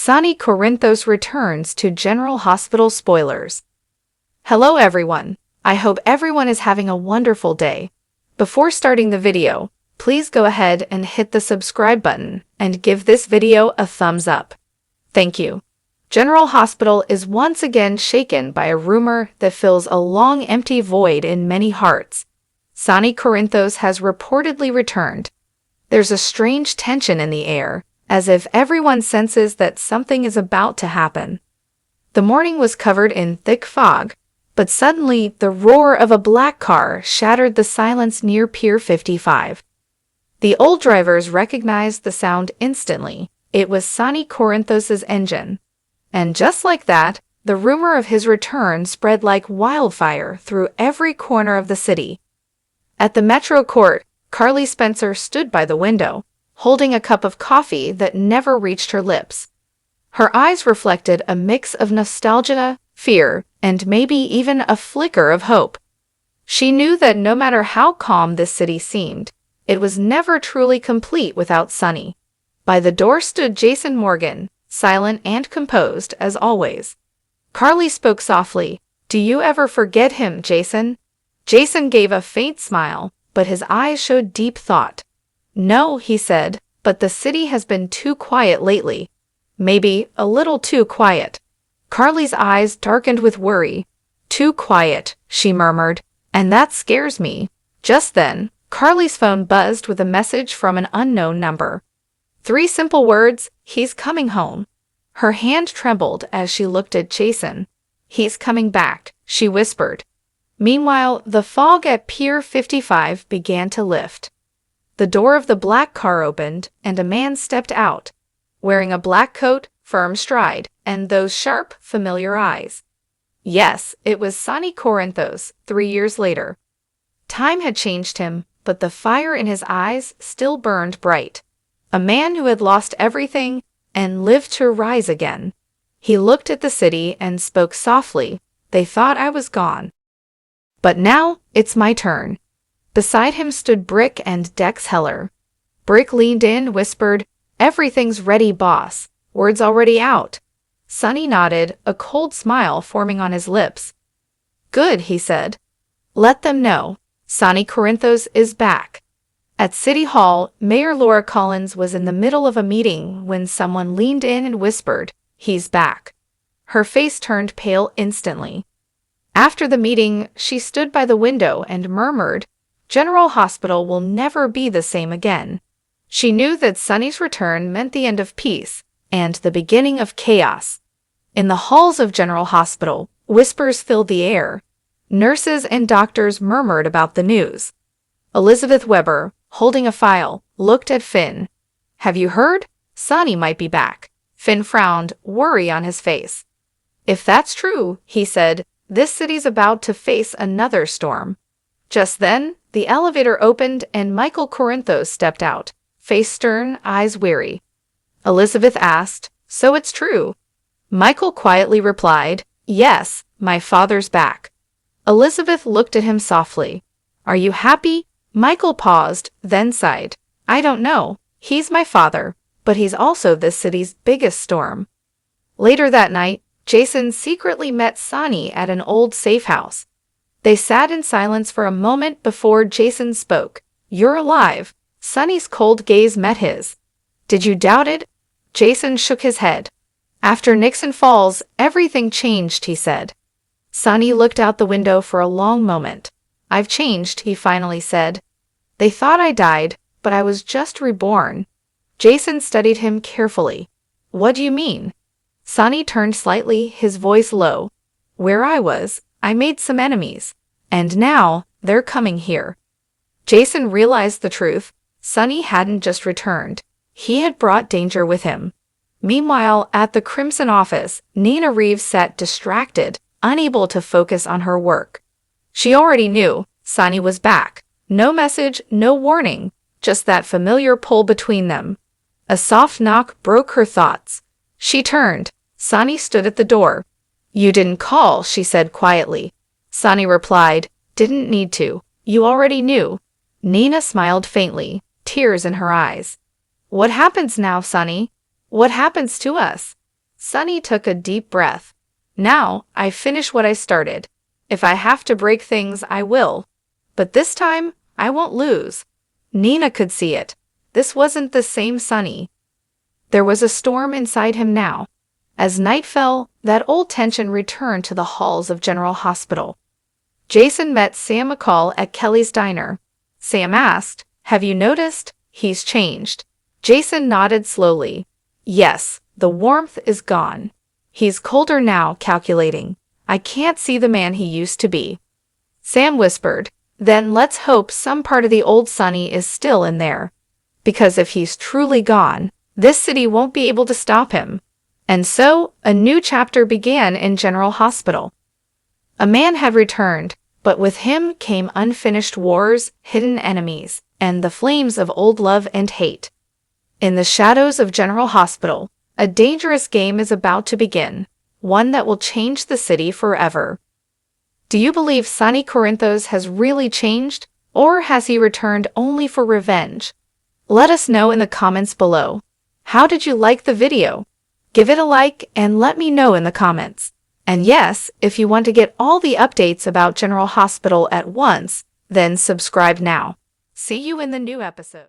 Sonny Corinthos returns to General Hospital spoilers. Hello everyone, I hope everyone is having a wonderful day. Before starting the video, please go ahead and hit the subscribe button and give this video a thumbs up. Thank you. General Hospital is once again shaken by a rumor that fills a long empty void in many hearts. Sonny Corinthos has reportedly returned. There's a strange tension in the air, as if everyone senses that something is about to happen. The morning was covered in thick fog, but suddenly the roar of a black car shattered the silence near Pier 55. The old drivers recognized the sound instantly. It was Sonny Corinthos' engine. And just like that, the rumor of his return spread like wildfire through every corner of the city. At the Metro Court, Carly Spencer stood by the window, holding a cup of coffee that never reached her lips. Her eyes reflected a mix of nostalgia, fear, and maybe even a flicker of hope. She knew that no matter how calm this city seemed, it was never truly complete without Sonny. By the door stood Jason Morgan, silent and composed as always. Carly spoke softly. "Do you ever forget him, Jason?" Jason gave a faint smile, but his eyes showed deep thought. "No," he said, "but the city has been too quiet lately. Maybe a little too quiet." Carly's eyes darkened with worry. "Too quiet," she murmured, "and that scares me." Just then, Carly's phone buzzed with a message from an unknown number. 3 simple words, "He's coming home." Her hand trembled as she looked at Jason. "He's coming back," she whispered. Meanwhile, the fog at Pier 55 began to lift. The door of the black car opened, and a man stepped out, wearing a black coat, firm stride, and those sharp, familiar eyes. Yes, it was Sonny Corinthos, 3 years later. Time had changed him, but the fire in his eyes still burned bright. A man who had lost everything and lived to rise again. He looked at the city and spoke softly. "They thought I was gone. But now, it's my turn." Beside him stood Brick and Dex Heller. Brick leaned in, whispered, "Everything's ready, boss. Word's already out." Sonny nodded, a cold smile forming on his lips. "Good," he said. "Let them know. Sonny Corinthos is back." At City Hall, Mayor Laura Collins was in the middle of a meeting when someone leaned in and whispered, "He's back." Her face turned pale instantly. After the meeting, she stood by the window and murmured, "General Hospital will never be the same again." She knew that Sonny's return meant the end of peace and the beginning of chaos. In the halls of General Hospital, whispers filled the air. Nurses and doctors murmured about the news. Elizabeth Weber, holding a file, looked at Finn. "Have you heard? Sonny might be back." Finn frowned, worry on his face. "If that's true," he said, "this city's about to face another storm." Just then, the elevator opened and Michael Corinthos stepped out, face stern, eyes weary. Elizabeth asked, "So it's true?" Michael quietly replied, "Yes, my father's back." Elizabeth looked at him softly. "Are you happy?" Michael paused, then sighed. "I don't know. He's my father, but he's also this city's biggest storm." Later that night, Jason secretly met Sonny at an old safe house. They sat in silence for a moment before Jason spoke. "You're alive." Sonny's cold gaze met his. "Did you doubt it?" Jason shook his head. "After Nixon Falls, everything changed," he said. Sonny looked out the window for a long moment. "I've changed," he finally said. "They thought I died, but I was just reborn." Jason studied him carefully. "What do you mean?" Sonny turned slightly, his voice low. "Where I was, I made some enemies. And now, they're coming here." Jason realized the truth. Sonny hadn't just returned. He had brought danger with him. Meanwhile, at the Crimson office, Nina Reeves sat distracted, unable to focus on her work. She already knew Sonny was back. No message, no warning, just that familiar pull between them. A soft knock broke her thoughts. She turned. Sonny stood at the door. "You didn't call," she said quietly. Sonny replied, "Didn't need to. You already knew." Nina smiled faintly, tears in her eyes. "What happens now, Sonny? What happens to us?" Sonny took a deep breath. Now, I finish what I started. If I have to break things, I will. But this time, I won't lose. Nina could see it. This wasn't the same Sonny. There was a storm inside him now. As night fell, that old tension returned to the halls of General Hospital. Jason met Sam McCall at Kelly's diner. Sam asked, "Have you noticed? He's changed." Jason nodded slowly. "Yes, the warmth is gone. He's colder now, calculating. I can't see the man he used to be." Sam whispered, "Then let's hope some part of the old Sonny is still in there. Because if he's truly gone, this city won't be able to stop him." And so, a new chapter began in General Hospital. A man had returned, but with him came unfinished wars, hidden enemies, and the flames of old love and hate. In the shadows of General Hospital, a dangerous game is about to begin, one that will change the city forever. Do you believe Sonny Corinthos has really changed, or has he returned only for revenge? Let us know in the comments below. How did you like the video? Give it a like and let me know in the comments. And yes, if you want to get all the updates about General Hospital at once, then subscribe now. See you in the new episode.